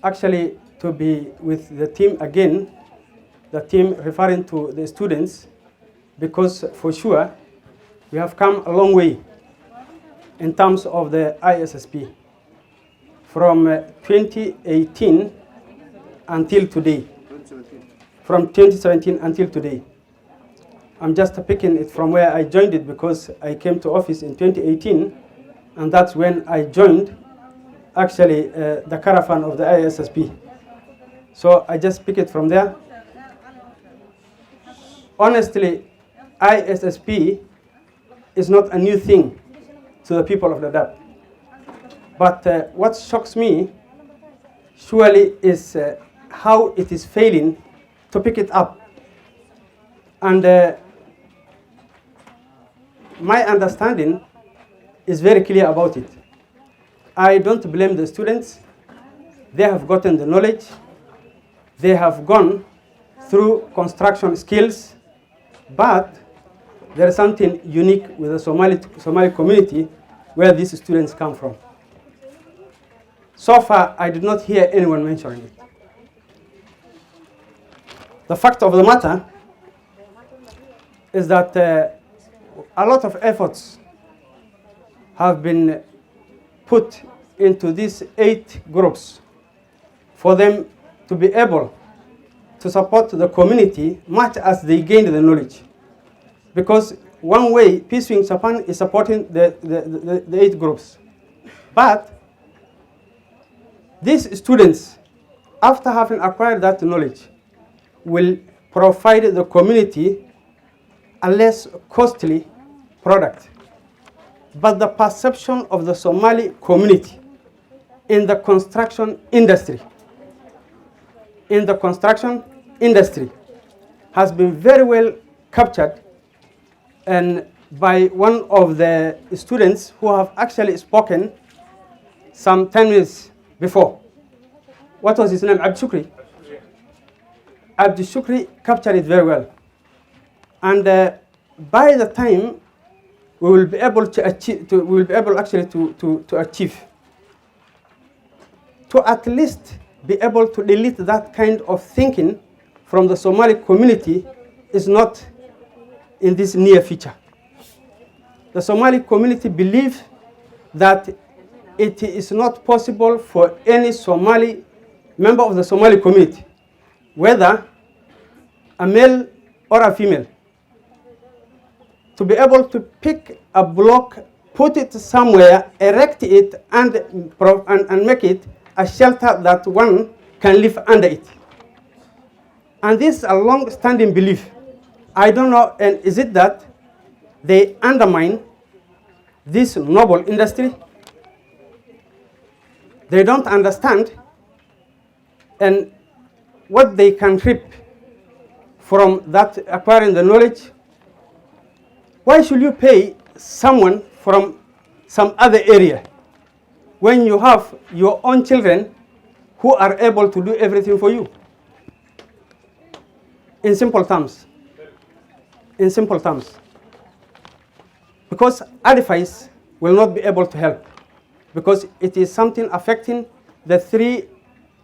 actually to be with the team again, the team referring to the students, because for sure we have come a long way in terms of the ISSP from 2018 until today. 2017. From 2017 until today. I'm just picking it from where I joined it because I came to office in 2018, and that's when I joined actually the caravan of the ISSP. So I just pick it from there. Honestly, ISSP is not a new thing to the people of Dadaab. But what shocks me surely is how it is failing to pick it up. And my understanding is very clear about it. I don't blame the students. They have gotten the knowledge. They have gone through construction skills. But there is something unique with the Somali community where these students come from. So far, I did not hear anyone mentioning it. The fact of the matter is that a lot of efforts have been put into these 8 groups for them to be able to support the community much as they gained the knowledge. Because one way Peace Wing Japan is supporting the 8 groups. But these students, after having acquired that knowledge, will provide the community a less costly product. But the perception of the Somali community in the construction industry, has been very well captured and by one of the students who have actually spoken some 10 minutes before. What was his name? Abd Shukri. Abd Shukri captured it very well. And by the time we will be able to achieve, to at least be able to delete that kind of thinking from the Somali community is not in this near future. The Somali community believes that it is not possible for any Somali member of the Somali community, whether a male or a female, to be able to pick a block, put it somewhere, erect it, and make it a shelter that one can live under it. And this is a long-standing belief. I don't know, and is it that they undermine this noble industry? They don't understand and what they can reap from that acquiring the knowledge. Why should you pay someone from some other area when you have your own children who are able to do everything for you? In simple terms. In simple terms. Because advice will not be able to help, because it is something affecting the 3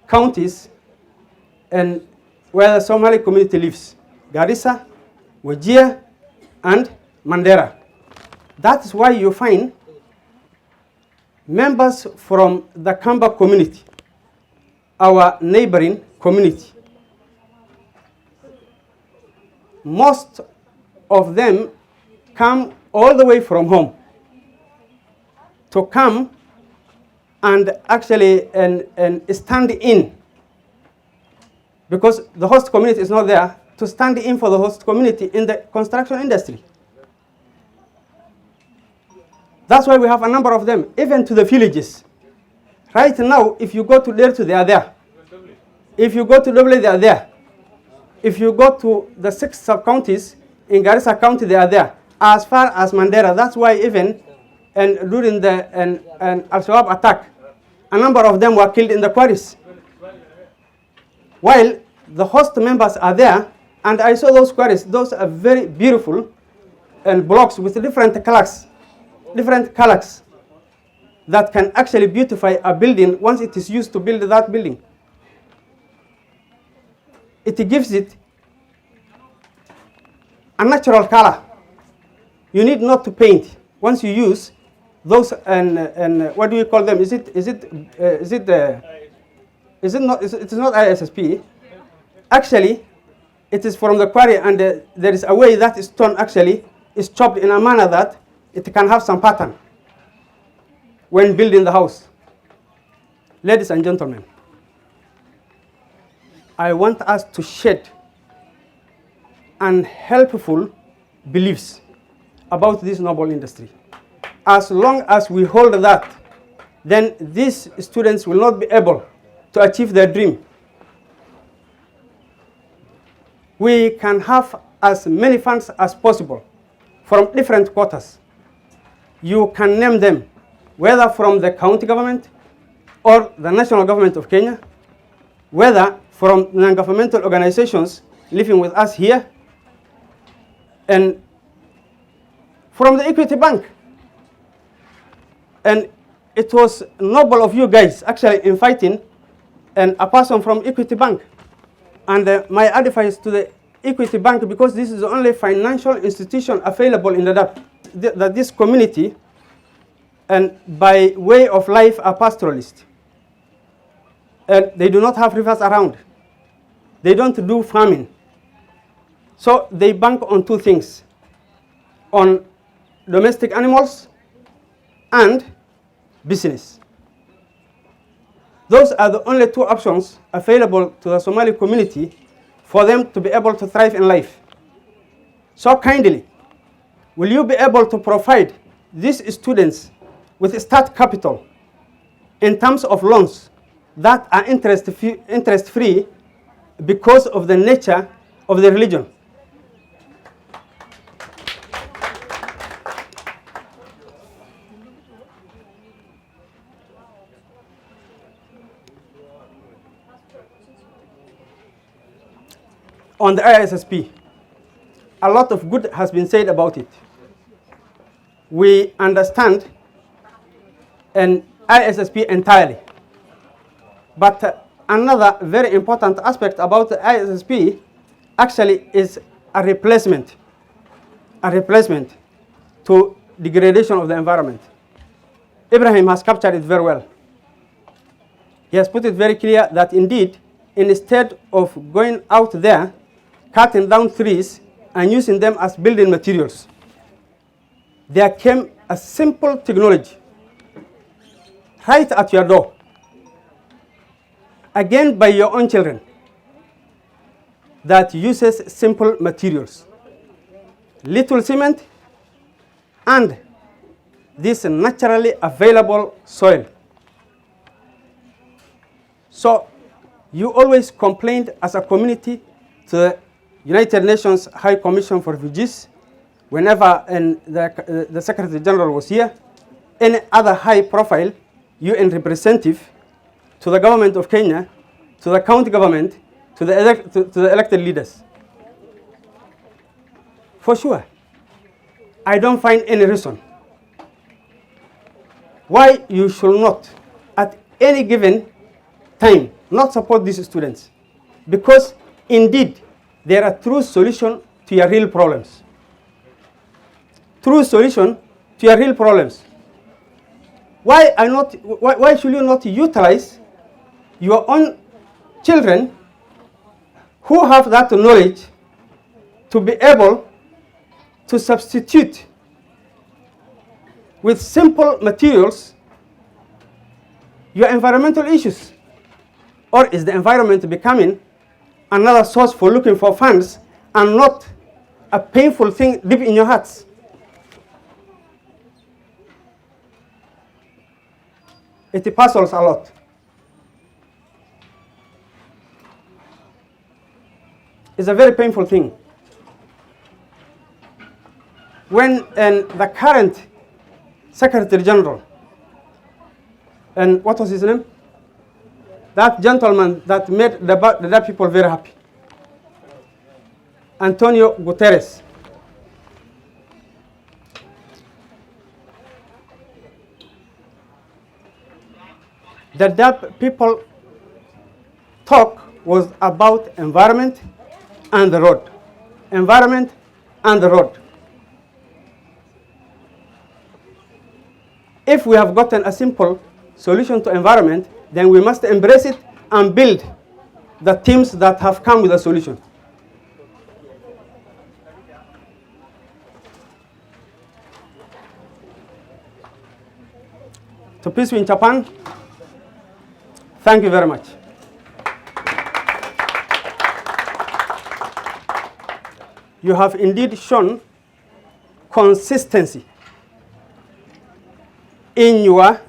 counties and where the Somali community lives: Garissa, Wajir, and Mandera. That is why you find members from the Kamba community, our neighboring community. Most of them come all the way from home to come and actually stand in, because the host community is not there, to stand in for the host community in the construction industry. That's why we have a number of them, even to the villages. Right now, if you go to Dertu, they are there. If you go to Doble, they are there. If you go to the 6 sub-counties in Garissa County, they are there. As far as Mandera, that's why even during the Al-Shabaab attack, a number of them were killed in the quarries. While the host members are there, and I saw those quarries. Those are very beautiful and blocks with different colors that can actually beautify a building once it is used to build that building. it gives it a natural color. You need not to paint. Once you use those and what do you call them? Is it not? It is not ISSP. Actually, it is from the quarry, and there is a way that stone actually is chopped in a manner that it can have some pattern when building the house. Ladies and gentlemen, I want us to shed unhelpful beliefs about this noble industry. As long as we hold that, then these students will not be able to achieve their dream. We can have as many funds as possible from different quarters. You can name them, whether from the county government or the national government of Kenya, whether from non-governmental organizations living with us here, and from the Equity Bank. And it was noble of you guys actually inviting a person from Equity Bank. And my advice to the Equity Bank, because this is the only financial institution available in Dadaab, that this community, and by way of life, are pastoralists. And they do not have rivers around. They don't do farming. So they bank on two things: on domestic animals and business. Those are the only two options available to the Somali community for them to be able to thrive in life. So kindly, will you be able to provide these students with start capital in terms of loans that are interest-free because of the nature of the religion? On the ISSP, a lot of good has been said about it. We understand an ISSP entirely. But another very important aspect about the ISSP actually is a replacement to degradation of the environment. Ibrahim has captured it very well. He has put it very clear that indeed, instead of going out there, cutting down trees and using them as building materials, there came a simple technology right at your door, again by your own children, that uses simple materials, little cement, and this naturally available soil. So you always complained as a community to the United Nations High Commission for Refugees, whenever the Secretary General was here, any other high-profile UN representative, to the government of Kenya, to the county government, to the elected leaders. For sure, I don't find any reason why you should not, at any given time, not support these students, because indeed they are a true solution to your real problems. True solution to your real problems. Why should you not utilize your own children who have that knowledge to be able to substitute with simple materials your environmental issues? Or is the environment becoming another source for looking for funds and not a painful thing deep in your hearts? It puzzles a lot. It's a very painful thing. When the current Secretary General, and what was his name? That gentleman that made the people very happy, Antonio Guterres. The Dadaab people talk was about environment and the road. Environment and the road. If we have gotten a simple solution to environment, then we must embrace it and build the teams that have come with a solution. To peace in Japan, thank you very much. You have indeed shown consistency in your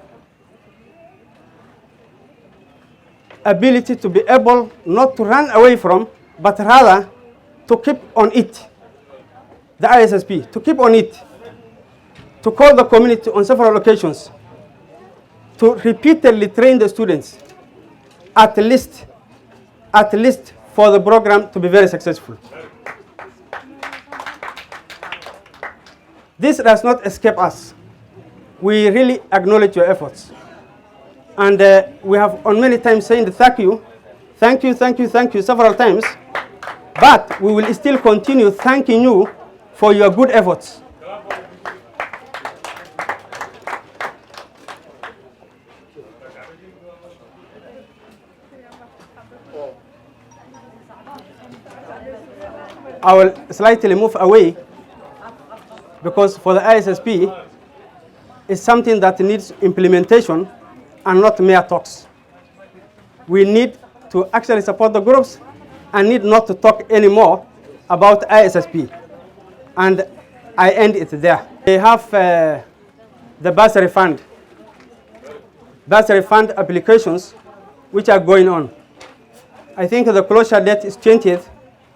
ability to be able not to run away from, but rather to keep on it. The ISSP, to keep on it, to call the community on several occasions, to repeatedly train the students, at least for the program to be very successful. This does not escape us. We really acknowledge your efforts. And we have on many times saying thank you several times, but we will still continue thanking you for your good efforts. I will slightly move away because for the ISSP, it's something that needs implementation and not mere talks. We need to actually support the groups and need not to talk anymore about ISSP. And I end it there. They have the bursary fund applications which are going on. I think the closure date is 20th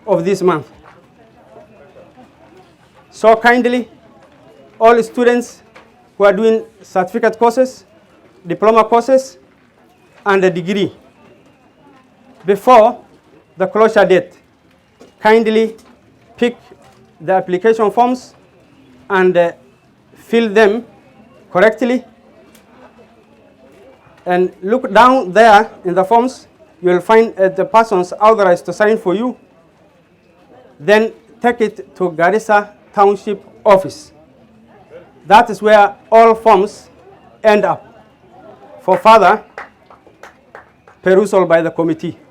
of this month. So kindly, all students who are doing certificate courses, diploma courses, and a degree, before the closure date, kindly pick the application forms and fill them correctly. And look down there in the forms, you will find the persons authorized to sign for you. Then take it to Garissa Township Office. That is where all forms end up for further perusal by the committee.